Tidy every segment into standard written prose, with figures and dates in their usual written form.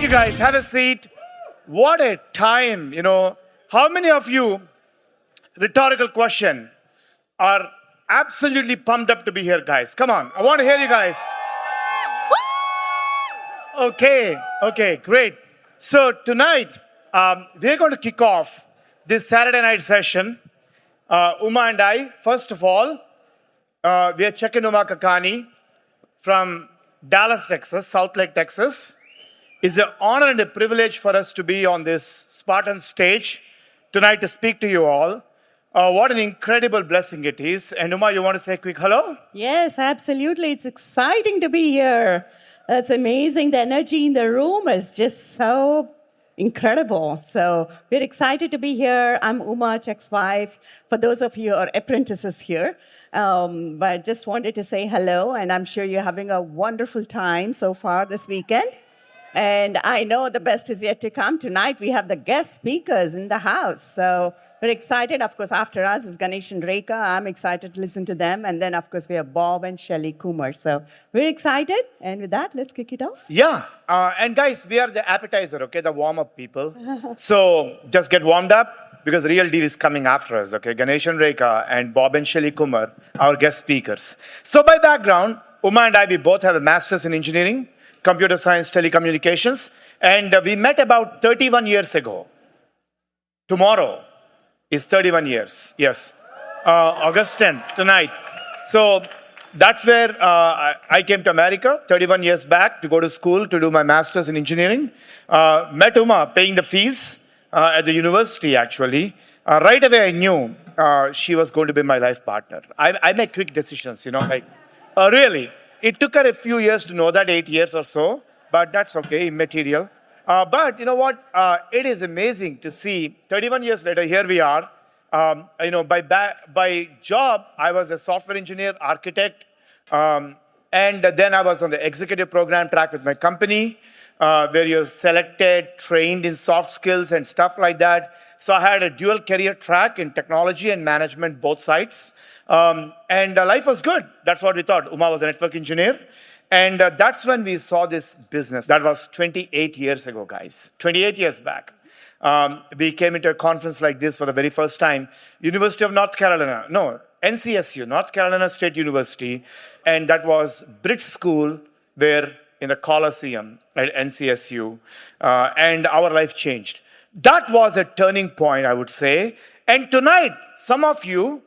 you guys. Have a seat. What a time, How many of you, rhetorical question, are absolutely pumped up to be here, guys? Come on. I want to hear you guys. Okay, great. So tonight, we're going to kick off this Saturday night session. Uma and I, first of all, we are checking Uma Kakani from Dallas, Texas, South Lake, Texas. It's an honor and a privilege for us to be on this Spartan stage tonight to speak to you all. What an incredible blessing it is. And Uma, you want to say a quick hello? Yes, absolutely. It's exciting to be here. That's amazing. The energy in the room is just so incredible. So we're excited to be here. I'm Uma, Chuck's wife. For those of you who are apprentices here, but just wanted to say hello, and I'm sure you're having a wonderful time so far this weekend. And I know the best is yet to come. Tonight we have the guest speakers in the house. So we're excited. Of course, after us is Ganesh and Rekha. I'm excited to listen to them. And then, of course, we have Bob and Shelly Kumar. So we're excited. And with that, let's kick it off. Yeah. And guys, we are the appetizer, okay? The warm-up people. So just get warmed up because the real deal is coming after us, okay? Ganesh and Rekha and Bob and Shelly Kumar, our guest speakers. So by background, Uma and I, we both have a master's in engineering, computer science, telecommunications, and we met about 31 years ago. Tomorrow is 31 years, yes. August 10th, tonight. So that's where I came to America 31 years back to go to school to do my master's in engineering. Met Uma paying the fees at the university, actually. Right away, I knew she was going to be my life partner. I make quick decisions, really. It took her a few years to know that, 8 years or so, but that's okay, immaterial. But you know what? It is amazing to see 31 years later, here we are. By job, I was a software engineer, architect, and then I was on the executive program track with my company, where you're selected, trained in soft skills and stuff like that. So I had a dual career track in technology and management, both sides. And life was good. That's what we thought. Uma was a network engineer. And that's when we saw this business. That was 28 years ago, guys. 28 years back. We came into a conference like this for the very first time. University of North Carolina. No, NCSU, North Carolina State University. And that was Brit School, where in the Coliseum at NCSU. And our life changed. That was a turning point, I would say. And tonight, some of you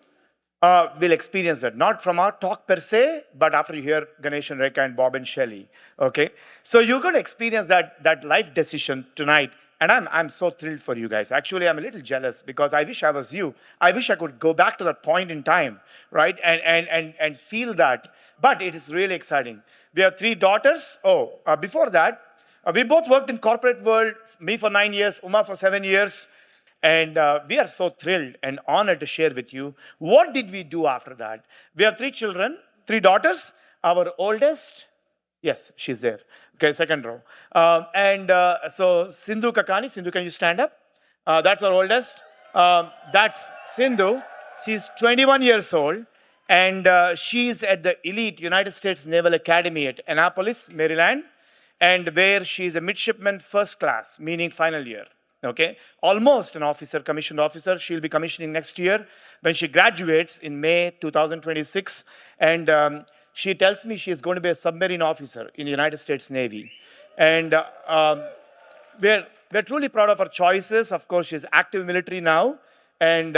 will experience that, not from our talk per se, but after you hear Ganesh and Rekha and Bob and Shelly, okay? So you're going to experience that life decision tonight, and I'm so thrilled for you guys. Actually, I'm a little jealous because I wish I was you. I wish I could go back to that point in time, right, and feel that, but it is really exciting. We have 3 daughters. Before that, we both worked in corporate world, me for 9 years, Uma for 7 years. And we are so thrilled and honored to share with you. What did we do after that? We have 3 children, 3 daughters. Our oldest, yes, she's there. Okay, second row. So Sindhu Kakani. Sindhu, can you stand up? That's our oldest. That's Sindhu. She's 21 years old. And she's at the elite United States Naval Academy at Annapolis, Maryland. And where she's a midshipman first class, meaning final year. Okay, almost an officer, commissioned officer. She'll be commissioning next year when she graduates in May 2026. And she tells me she's going to be a submarine officer in the United States Navy. And we're truly proud of her choices. Of course, she's active military now. And,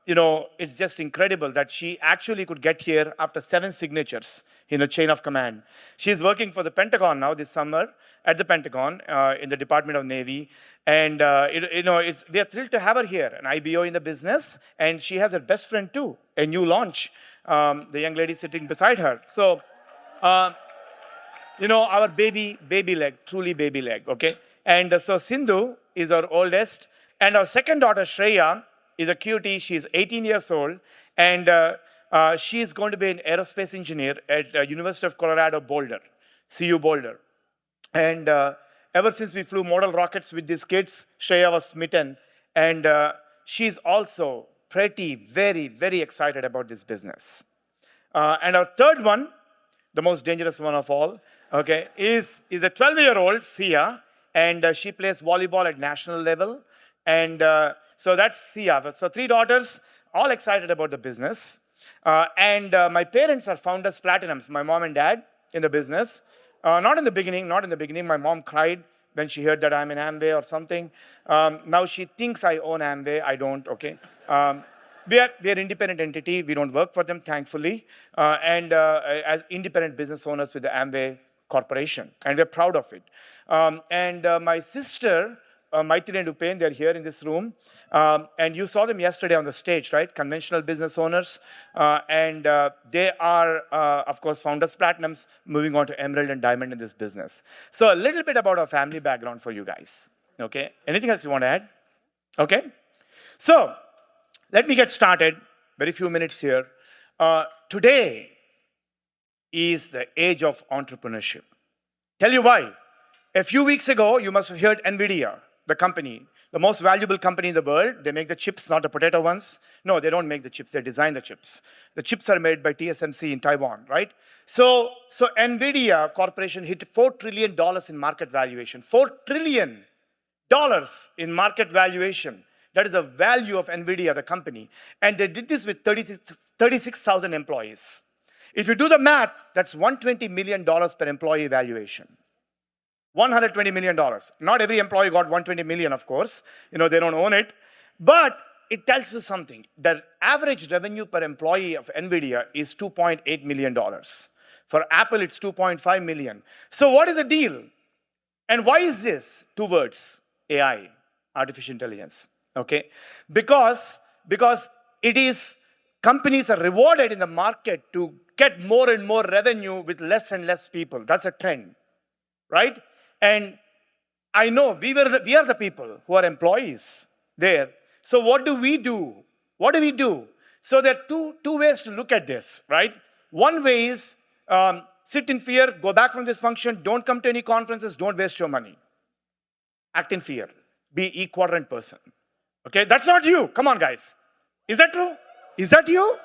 it's just incredible that she actually could get here after 7 signatures in a chain of command. She's working for the Pentagon now this summer, at the Pentagon, in the Department of Navy. And, we are thrilled to have her here, an IBO in the business. And she has her best friend, too, a new launch, the young lady sitting beside her. So, our baby leg, truly baby leg, okay? And so Sindhu is our oldest. And our second daughter, Shreya, is a cutie. She's 18 years old. And she's going to be an aerospace engineer at University of Colorado, Boulder, CU Boulder. And ever since we flew model rockets with these kids, Shreya was smitten. And she's also very, very excited about this business. And our third one, the most dangerous one of all, Okay, is a 12-year-old, Sia, and she plays volleyball at national level. And so that's Sia. So 3 daughters, all excited about the business. And my parents are founders platinums, my mom and dad in the business. Not in the beginning, not in the beginning. My mom cried when she heard that I'm in Amway or something. Now she thinks I own Amway. I don't, okay? We are independent entity. We don't work for them, thankfully. And as independent business owners with the Amway Corporation. And we're proud of it. And my sister, Maitri and Upen, they're here in this room. And you saw them yesterday on the stage, right? Conventional business owners. And they are, of course, founders platinums, moving on to emerald and diamond in this business. So a little bit about our family background for you guys. Okay? Anything else you want to add? Okay? So let me get started. Very few minutes here. Today is the age of entrepreneurship. Tell you why. A few weeks ago, you must have heard NVIDIA, the company, the most valuable company in the world. They make the chips, not the potato ones. No, they don't make the chips. They design the chips. The chips are made by TSMC in Taiwan, right? So NVIDIA Corporation hit $4 trillion in market valuation. $4 trillion in market valuation. That is the value of NVIDIA, the company. And they did this with 36,000 employees. If you do the math, that's $120 million per employee valuation. $120 million. Not every employee got $120 million, of course. You know, they don't own it. But it tells you something. The average revenue per employee of NVIDIA is $2.8 million. For Apple, it's $2.5 million. So what is the deal? And why is this? 2 words, AI, artificial intelligence. Okay? Because it is, companies are rewarded in the market to get more and more revenue with less and less people. That's a trend, right? And I know we are the people who are employees there. So what do we do? What do we do? So there are two ways to look at this, right? One way is sit in fear, go back from this function, don't come to any conferences, don't waste your money. Act in fear. Be E-quadrant person. Okay, that's not you. Come on, guys. Is that true? Is that you?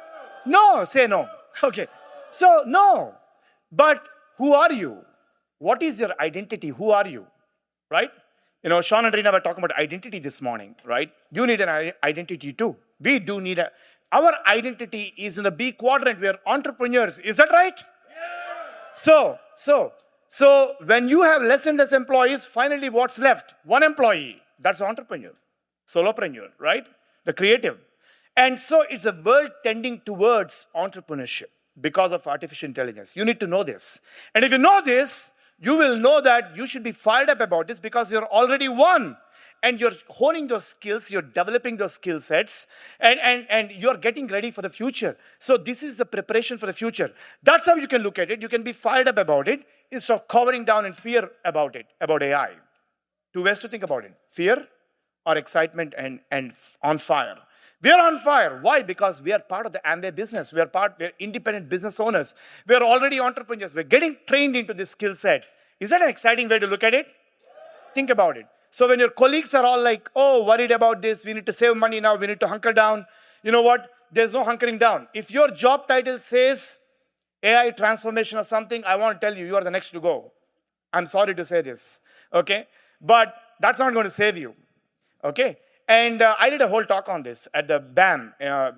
No, say no. Okay. So, no. But who are you? What is your identity? Who are you? Right? You know, Sean and Rina were talking about identity this morning, right? You need an identity too. We do need our identity is in the B quadrant. We are entrepreneurs. Is that right? Yeah. So when you have less and less employees, finally what's left? One employee. That's entrepreneur. Solopreneur, right? The creative. And so it's a world tending towards entrepreneurship because of artificial intelligence. You need to know this. And if you know this, you will know that you should be fired up about this because you're already one. And you're honing those skills, you're developing those skill sets, and you're getting ready for the future. So this is the preparation for the future. That's how you can look at it. You can be fired up about it instead of covering down in fear about it, about AI. 2 ways to think about it. Fear or excitement and on fire. We are on fire. Why? Because we are part of the Amway business. We're independent business owners. We're already entrepreneurs. We're getting trained into this skill set. Is that an exciting way to look at it? Think about it. So when your colleagues are all like, oh, worried about this, we need to save money now, we need to hunker down. You know what? There's no hunkering down. If your job title says AI transformation or something, I want to tell you, you are the next to go. I'm sorry to say this, okay? But that's not going to save you, okay? And I did a whole talk on this at the BAM,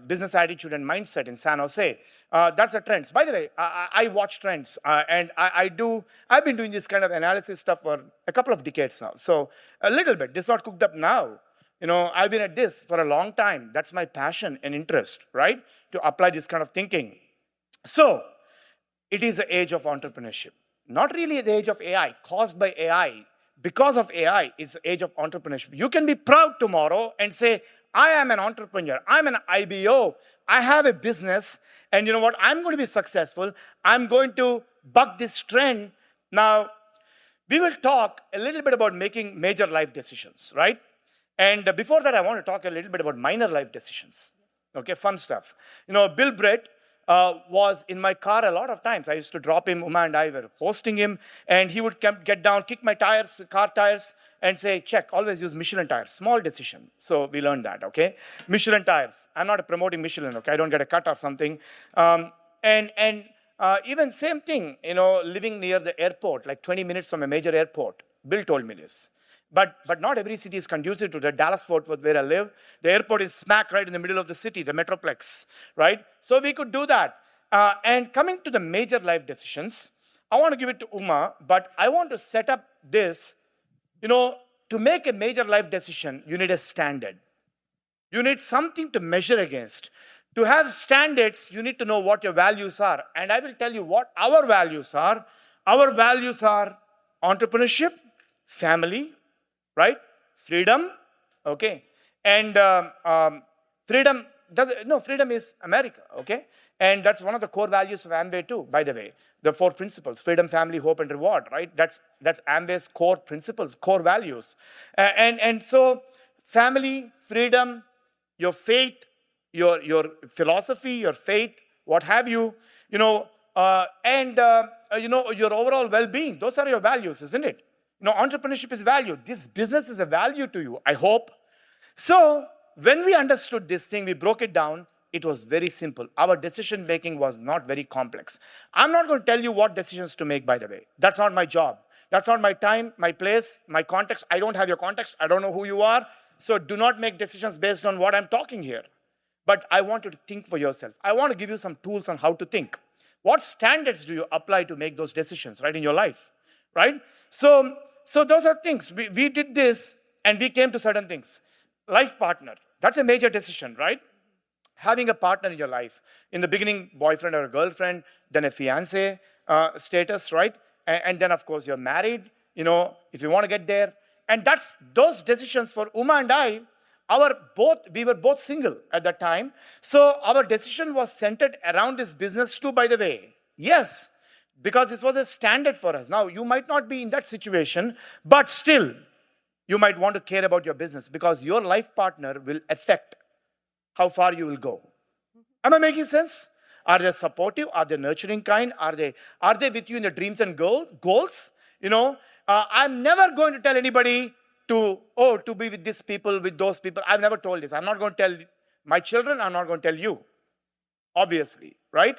Business Attitude and Mindset in San Jose. That's the trends. By the way, I watch trends, and I've been doing this kind of analysis stuff for a couple of decades now. So a little bit, this is not cooked up now. You know, I've been at this for a long time. That's my passion and interest, right? To apply this kind of thinking. So it is the age of entrepreneurship. Not really the age of AI, caused by AI. Because of AI, it's the age of entrepreneurship. You can be proud tomorrow and say, I am an entrepreneur. I'm an IBO. I have a business. And you know what? I'm going to be successful. I'm going to buck this trend. Now, we will talk a little bit about making major life decisions, right? And before that, I want to talk a little bit about minor life decisions. Okay, fun stuff. You know, Bill Brett was in my car a lot of times. I used to drop him, Uma and I were hosting him, and he would get down, kick my tires, car tires, and say, check, always use Michelin tires. Small decision. So we learned that, okay? Michelin tires. I'm not promoting Michelin, okay? I don't get a cut or something. Even same thing, living near the airport, like 20 minutes from a major airport. Bill told me this. But not every city is conducive to that. Dallas Fort Worth, where I live, the airport is smack right in the middle of the city, the Metroplex, right? So we could do that. And coming to the major life decisions, I want to give it to Uma, but I want to set up this, to make a major life decision, you need a standard. You need something to measure against. To have standards, you need to know what your values are. And I will tell you what our values are. Our values are entrepreneurship, family, right? Freedom, okay? And freedom is America, okay? And that's one of the core values of Amway too, by the way. The 4 principles: freedom, family, hope, and reward, right? That's Amway's core principles, core values. And so family, freedom, your faith, your philosophy, your faith, what have you, your overall well-being. Those are your values, isn't it? Entrepreneurship is value. This business is a value to you, I hope. So when we understood this thing, we broke it down. It was very simple. Our decision making was not very complex. I'm not going to tell you what decisions to make, by the way. That's not my job. That's not my time, my place, my context. I don't have your context. I don't know who you are. So do not make decisions based on what I'm talking here. But I want you to think for yourself. I want to give you some tools on how to think. What standards do you apply to make those decisions, right, in your life, right? So those are things. We did this, and we came to certain things. Life partner, that's a major decision, right? Having a partner in your life. In the beginning, boyfriend or a girlfriend, then a fiancé status, right? And then, of course, you're married, if you want to get there. And that's those decisions for Uma and I. We were both single at that time. So our decision was centered around this business too, by the way. Yes, because this was a standard for us. Now, you might not be in that situation, but still, you might want to care about your business because your life partner will affect how far you will go. Am I making sense? Are they supportive? Are they nurturing kind? Are they with you in your dreams and goals? I'm never going to tell anybody to be with these people, with those people. I've never told this. I'm not going to tell my children. I'm not going to tell you, obviously, right?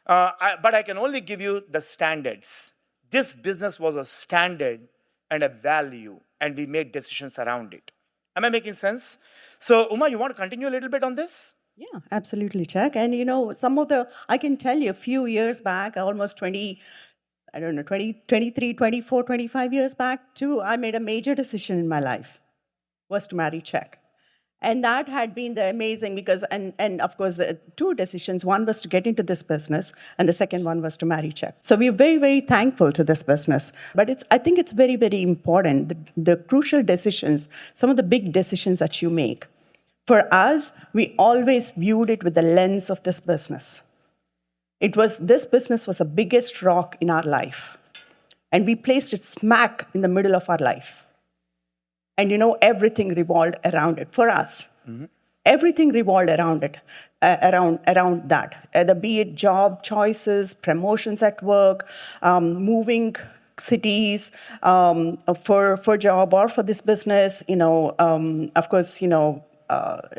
But I can only give you the standards. This business was a standard and a value, and we made decisions around it. Am I making sense? So, Uma, you want to continue a little bit on this? Yeah, absolutely, Chuck. And I can tell you a few years back, almost 23, 24, 25 years back too, I made a major decision in my life, was to marry Chuck. And that had been the amazing because, and of course, the 2 decisions. One was to get into this business, and the second one was to marry Chuck. So we're very, very thankful to this business. But I think it's very, very important, the crucial decisions, some of the big decisions that you make. For us, we always viewed it with the lens of this business. This business was the biggest rock in our life. And we placed it smack in the middle of our life. And everything revolved around it for us. Mm-hmm. Everything revolved around it, around that. Either be it job choices, promotions at work, moving cities for job or for this business. Of course,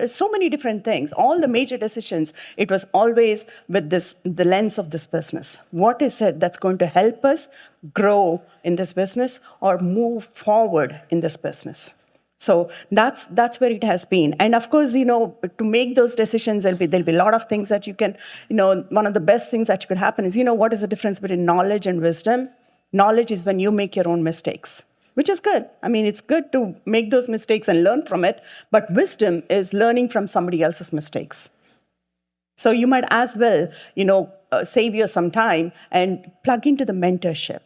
so many different things. All the major decisions, it was always with the lens of this business. What is it that's going to help us grow in this business or move forward in this business? So that's where it has been. And of course, to make those decisions, there'll be a lot of things that you can, one of the best things that could happen is, what is the difference between knowledge and wisdom? Knowledge is when you make your own mistakes, which is good. I mean, it's good to make those mistakes and learn from it, but wisdom is learning from somebody else's mistakes. So you might as well, save you some time and plug into the mentorship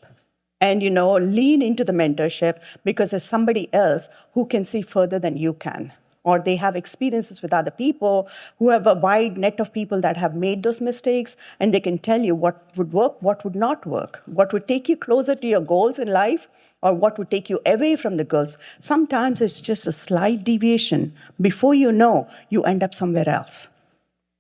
and, lean into the mentorship because there's somebody else who can see further than you can. Or they have experiences with other people who have a wide net of people that have made those mistakes, and they can tell you what would work, what would not work, what would take you closer to your goals in life, or what would take you away from the goals. Sometimes it's just a slight deviation. Before you know, you end up somewhere else.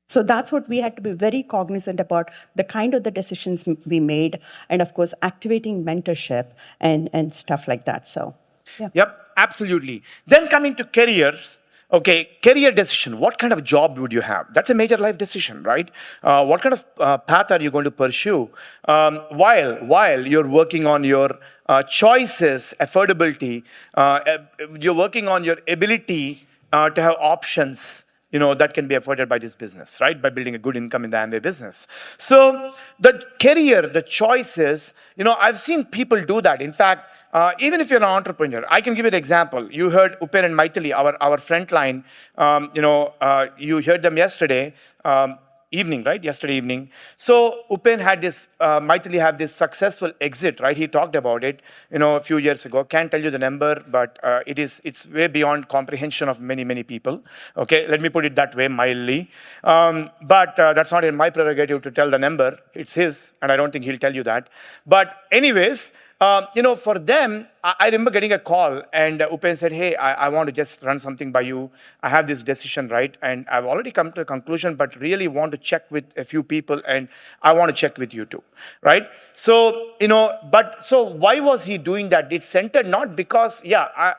So that's what we had to be very cognizant about, the kind of the decisions we made, and of course, activating mentorship and stuff like that. So, yeah. Yep, absolutely. Then coming to careers, Okay, career decision. What kind of job would you have? That's a major life decision, right? What kind of path are you going to pursue while you're working on your choices, affordability, you're working on your ability to have options, that can be afforded by this business, right? By building a good income in the Amway business. So the career, the choices, I've seen people do that. In fact, even if you're an entrepreneur, I can give you an example. You heard Upen and Maithili, our frontline. You heard them yesterday evening, right? Yesterday evening. So Upen had this, Maithili had this successful exit, right? He talked about it, a few years ago. Can't tell you the number, but it's way beyond comprehension of many, many people. Okay, let me put it that way, mildly. But that's not in my prerogative to tell the number. It's his, and I don't think he'll tell you that. But anyways, for them, I remember getting a call, and Upen said, hey, I want to just run something by you. I have this decision, right? And I've already come to a conclusion, but really want to check with a few people, and I want to check with you too, right? So, so why was he doing that? It's centered not because, we are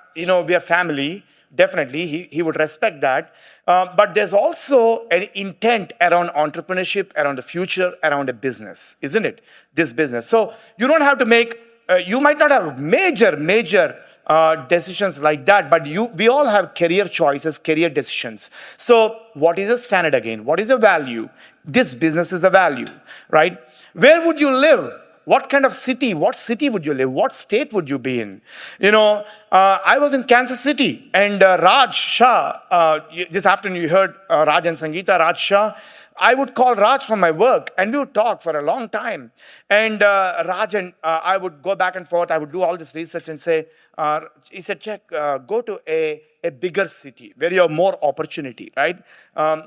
family. Definitely, he would respect that. But there's also an intent around entrepreneurship, around the future, around a business, isn't it? This business. So you don't have to make, you might not have major decisions like that, but we all have career choices, career decisions. So what is a standard again? What is a value? This business is a value, right? Where would you live? What kind of city? What city would you live? What state would you be in? I was in Kansas City, and Raj Shah, this afternoon you heard Raj and Sangeeta, Raj Shah. I would call Raj from my work, and we would talk for a long time. And Raj and I would go back and forth. I would do all this research and say, he said, go to a bigger city where you have more opportunity, right?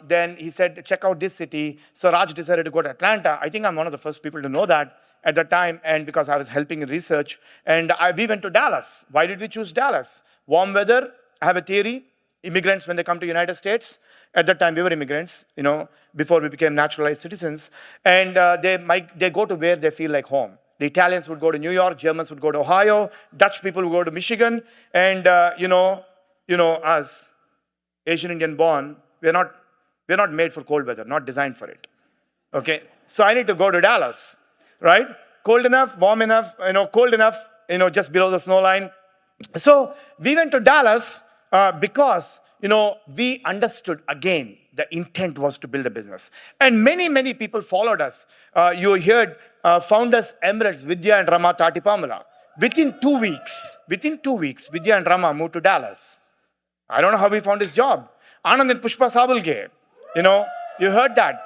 Then he said, check out this city. So Raj decided to go to Atlanta. I think I'm one of the first people to know that at the time, and because I was helping in research. And we went to Dallas. Why did we choose Dallas? Warm weather. I have a theory. Immigrants, when they come to United States, at that time we were immigrants, before we became naturalized citizens, and they go to where they feel like home. The Italians would go to New York, Germans would go to Ohio, Dutch people would go to Michigan, and us, Asian Indian born, we're not made for cold weather, not designed for it. Okay, so I need to go to Dallas, right? Cold enough, warm enough, cold enough, just below the snow line. So we went to Dallas because, we understood again the intent was to build a business. And many people followed us. You heard founders Emirates, Vidya and Rama Tatipamula. Within 2 weeks, Vidya and Rama moved to Dallas. I don't know how we found his job. Anand and Pushpa Savulge, you heard that.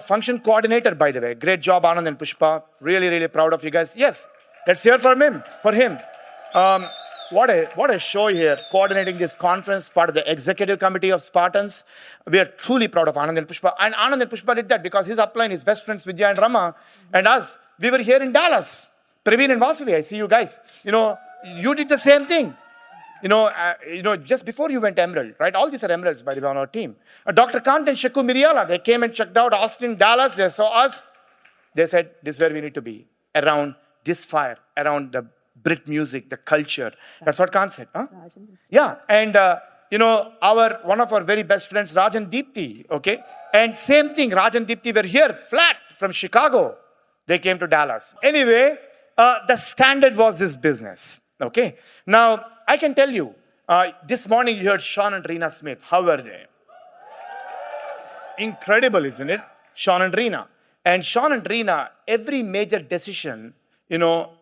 Function coordinator, by the way. Great job, Anand and Pushpa. Really proud of you guys. Yes, let's hear from him, for him. What a show here, coordinating this conference, part of the executive committee of Spartans. We are truly proud of Anand and Pushpa. And Anand and Pushpa did that because his upline, his best friends, Vidya and Rama, and us, we were here in Dallas. Praveen and Vasavi, I see you guys. You did the same thing. Just before you went Emerald, right? All these are Emeralds, by the way, on our team. Dr. Kant and Shaku Miriala, they came and checked out Austin, Dallas. They saw us. They said, this is where we need to be, around this fire, around the Brit music, the culture. That's what Kant said, huh? Yeah, and one of our very best friends, Raj and Deepthi, okay? And same thing, Raj and Deepthi were here, flat, from Chicago. They came to Dallas. Anyway, the standard was this business, okay? Now, I can tell you, this morning you heard Sean and Rena Smith. How were they? Incredible, isn't it? Sean and Rena. And Sean and Rena, every major decision,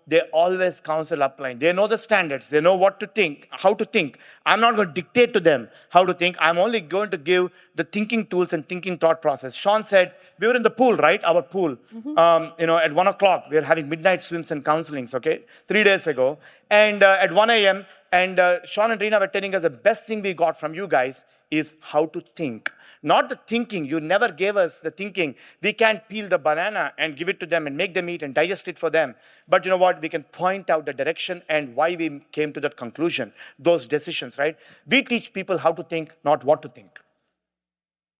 they always counsel upline. They know the standards. They know what to think, how to think. I'm not going to dictate to them how to think. I'm only going to give the thinking tools and thinking thought process. Sean said, we were in the pool, right? Our pool. At 1 o'clock, we were having midnight swims and counselings, okay? 3 days ago. And at 1 a.m., and Sean and Rena were telling us the best thing we got from you guys is how to think. Not the thinking. You never gave us the thinking. We can't peel the banana and give it to them and make them eat and digest it for them. But you know what? We can point out the direction and why we came to that conclusion, those decisions, right? We teach people how to think, not what to think.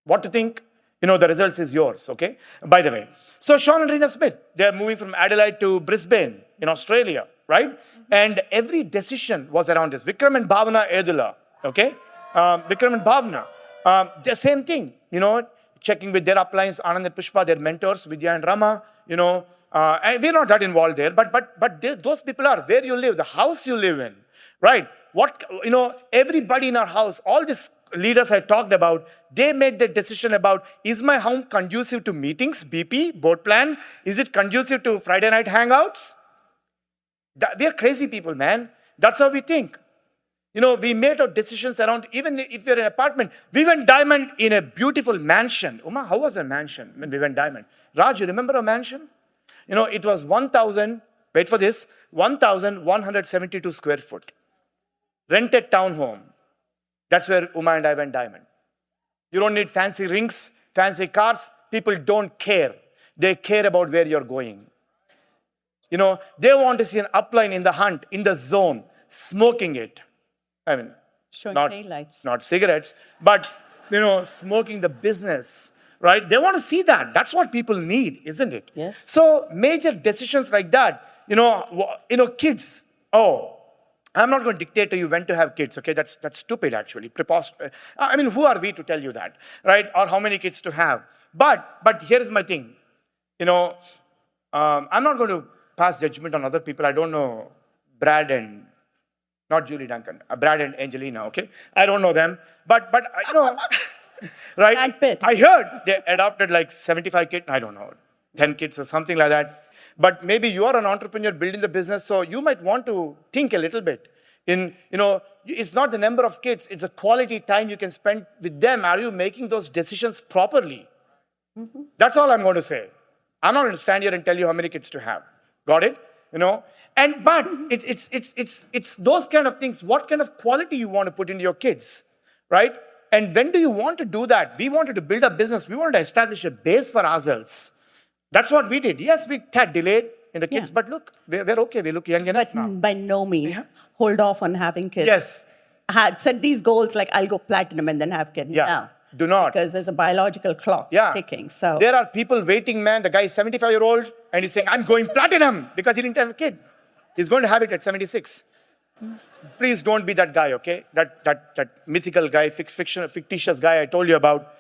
What to think, the results is yours, okay? By the way. So Sean and Rena Smith, they're moving from Adelaide to Brisbane in Australia, right? And every decision was around this. Vikram and Bhavana Edula, okay? Vikram and Bhavna. The same thing, checking with their uplines, Anand and Pushpa, their mentors, Vidya and Rama, and we're not that involved there, but those people are where you live, the house you live in, right? Everybody in our house, all these leaders I talked about, they made the decision about, is my home conducive to meetings, BP, board plan? Is it conducive to Friday night hangouts? We are crazy people, man. That's how we think. We made our decisions around, even if you're in an apartment. We went diamond in a beautiful mansion. Uma, how was a mansion when we went diamond? Raj, you remember a mansion? It was wait for this, 1,172 square foot. Rented townhome. That's where Uma and I went diamond. You don't need fancy rings, fancy cars. People don't care. They care about where you're going. They want to see an upline in the hunt, in the zone, smoking it. I mean, Showing not, taillights. not cigarettes, but, smoking the business, right? They want to see that. That's what people need, isn't it? Yes. So major decisions like that, kids. Oh, I'm not going to dictate to you when to have kids, okay? That's stupid, actually. I mean, who are we to tell you that, right? Or how many kids to have? But here's my thing. I'm not going to pass judgment on other people. I don't know Brad and, not Julie Duncan, Brad and Angelina, okay? I don't know them. But right? Brad Pitt. I heard they adopted like 75 kids, I don't know, 10 kids or something like that. But maybe you are an entrepreneur building the business, so you might want to think a little bit. It's not the number of kids, it's the quality time you can spend with them. Are you making those decisions properly? Mm-hmm. That's all I'm going to say. I'm not going to stand here and tell you how many kids to have. Got it? But it's those kind of things. What kind of quality you want to put into your kids, right? And when do you want to do that? We wanted to build a business. We wanted to establish a base for ourselves. That's what we did. Yes, we had delayed in the kids, but look, we're okay. We look young enough But now. by no means hold off on having kids. Yes. Set these goals like I'll go platinum and then have kids. Yeah. No. Do not. Because there's a biological clock ticking. So there are people waiting, man. The guy is 75-year-old and he's saying, I'm going platinum because he didn't have a kid. He's going to have it at 76. Please don't be that guy, okay? That mythical guy, fictitious guy I told you about,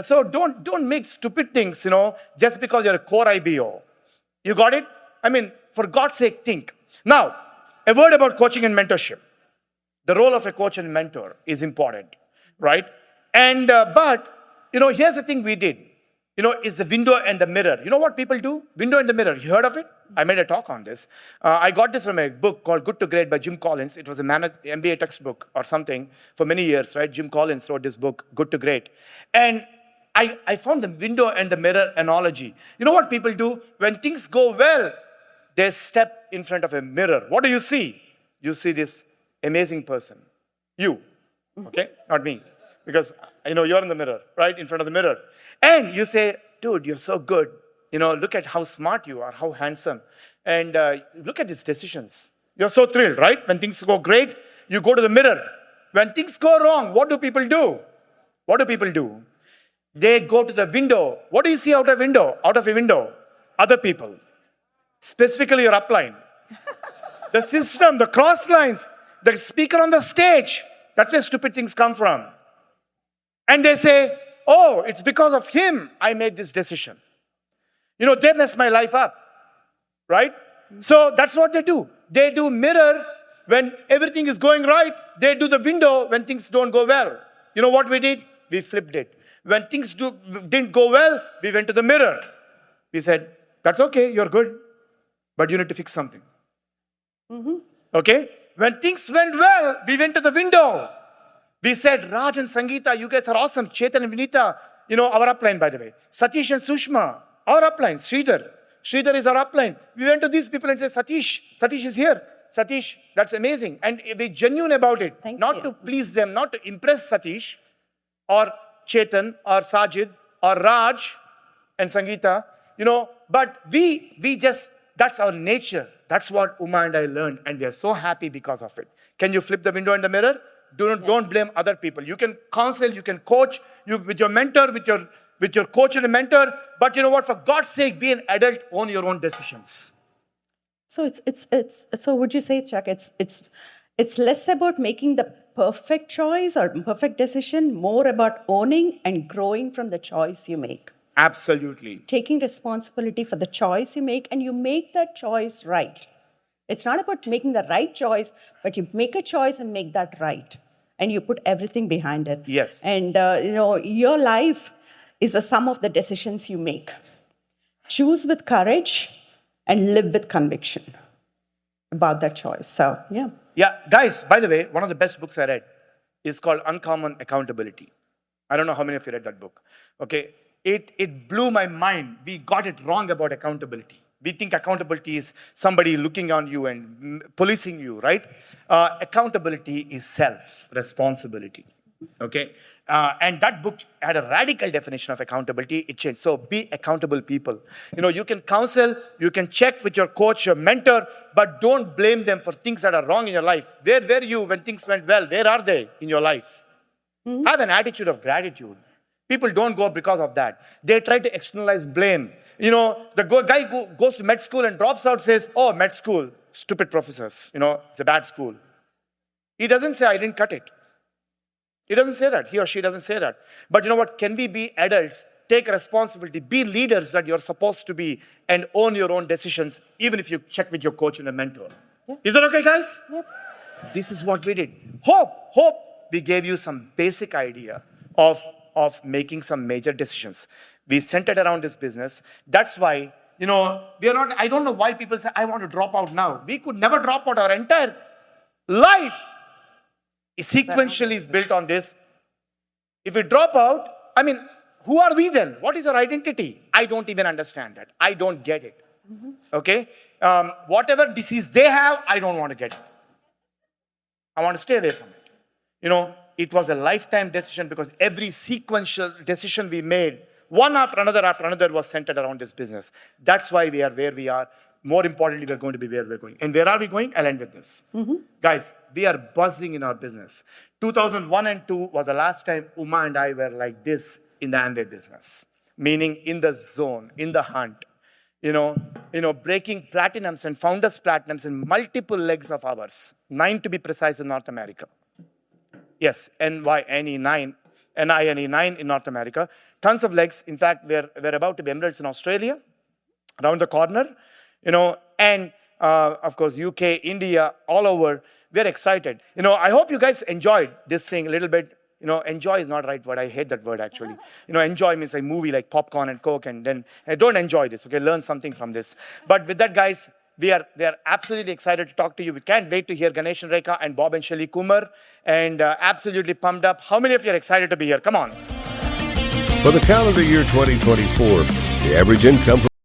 So don't make stupid things, just because you're a core IBO. You got it? I mean, for God's sake, think. Now, a word about coaching and mentorship. The role of a coach and mentor is important, right? And, here's the thing we did. Is the window and the mirror. You know what people do? Window and the mirror. You heard of it? I made a talk on this. I got this from a book called Good to Great by Jim Collins. It was a MBA textbook or something for many years, right? Jim Collins wrote this book, Good to Great. And I found the window and the mirror analogy. You know what people do? When things go well, they step in front of a mirror. What do you see? You see this amazing person. You, okay? Not me. Because, you're in the mirror, right? In front of the mirror. And you say, dude, you're so good. Look at how smart you are, how handsome. And look at his decisions. You're so thrilled, right? When things go great, you go to the mirror. When things go wrong, what do people do? What do people do? They go to the window. What do you see out of a window? Other people. Specifically your upline. The system, the cross lines, the speaker on the stage. That's where stupid things come from. And they say, oh, it's because of him I made this decision. They messed my life up, right? So that's what they do. They do mirror when everything is going right. They do the window when things don't go well. You know what we did? We flipped it. When things didn't go well, we went to the mirror. We said, that's okay, you're good, but you need to fix something. Mm-hmm. Okay? When things went well, we went to the window. We said, Raj and Sangeeta, you guys are awesome. Chetan and Vinita, our upline, by the way. Satish and Sushma, our upline. Sridhar is our upline. We went to these people and said, Satish is here. Satish, that's amazing. And we're genuine about it. Not to please them, not to impress Satish or Chetan or Sajid or Raj and Sangeeta, but we just, that's our nature. That's what Uma and I learned, and we are so happy because of it. Can you flip the window and the mirror? Don't blame other people. You can counsel, you can coach with your mentor, with your coach and a mentor. But you know what? For God's sake, be an adult, own your own decisions. So so would you say, Chuck, it's less about making the perfect choice or perfect decision, more about owning and growing from the choice you make. Absolutely. Taking responsibility for the choice you make, and you make that choice right. It's not about making the right choice, but you make a choice and make that right. And you put everything behind it. Yes. And, your life is the sum of the decisions you make. Choose with courage and live with conviction about that choice. So, yeah. Yeah, guys, by the way, one of the best books I read is called Uncommon Accountability. I don't know how many of you read that book. Okay, it blew my mind. We got it wrong about accountability. We think accountability is somebody looking on you and policing you, right? Accountability is self-responsibility. Okay, and that book had a radical definition of accountability. It changed. So be accountable people. You can counsel, you can check with your coach, your mentor, but don't blame them for things that are wrong in your life. Where were you when things went well? Where are they in your life? Have an attitude of gratitude. People don't go because of that. They try to externalize blame. The guy who goes to med school and drops out says, oh, med school, stupid professors, it's a bad school. He doesn't say, I didn't cut it. He doesn't say that. He or she doesn't say that. But you know what? Can we be adults, take responsibility, be leaders that you're supposed to be, and own your own decisions, even if you check with your coach and a mentor? Yeah. Is that okay, guys? Yep. This is what we did. Hope we gave you some basic idea of making some major decisions. We centered around this business. That's why, we are not, I don't know why people say, I want to drop out now. We could never drop out. Our entire life sequentially is built on this. If we drop out, who are we then? What is our identity? I don't even understand that. I don't get it. Okay? Whatever disease they have, I don't want to get it. I want to stay away from it. It was a lifetime decision because every sequential decision we made, one after another was centered around this business. That's why we are where we are. More importantly, we're going to be where we're going. And where are we going? I'll end with this. Guys, we are buzzing in our business. 2001 and 2 was the last time Uma and I were like this in the Amway business. Meaning in the zone, in the hunt. Breaking platinums and founders platinums in multiple legs of ours. 9 to be precise in North America. Yes, NE9 in North America. Tons of legs. In fact, we're about to be emeralds in Australia, around the corner. And of course, UK, India, all over. We're excited. I hope you guys enjoyed this thing a little bit. Enjoy is not the right word. I hate that word, actually. Enjoy means a movie like popcorn and Coke, and then don't enjoy this, okay? Learn something from this. But with that, guys, we are absolutely excited to talk to you. We can't wait to hear Ganesh and Rekha and Bob and Shelly Kumar, and absolutely pumped up. How many of you are excited to be here? Come on. For the calendar year 2024, the average income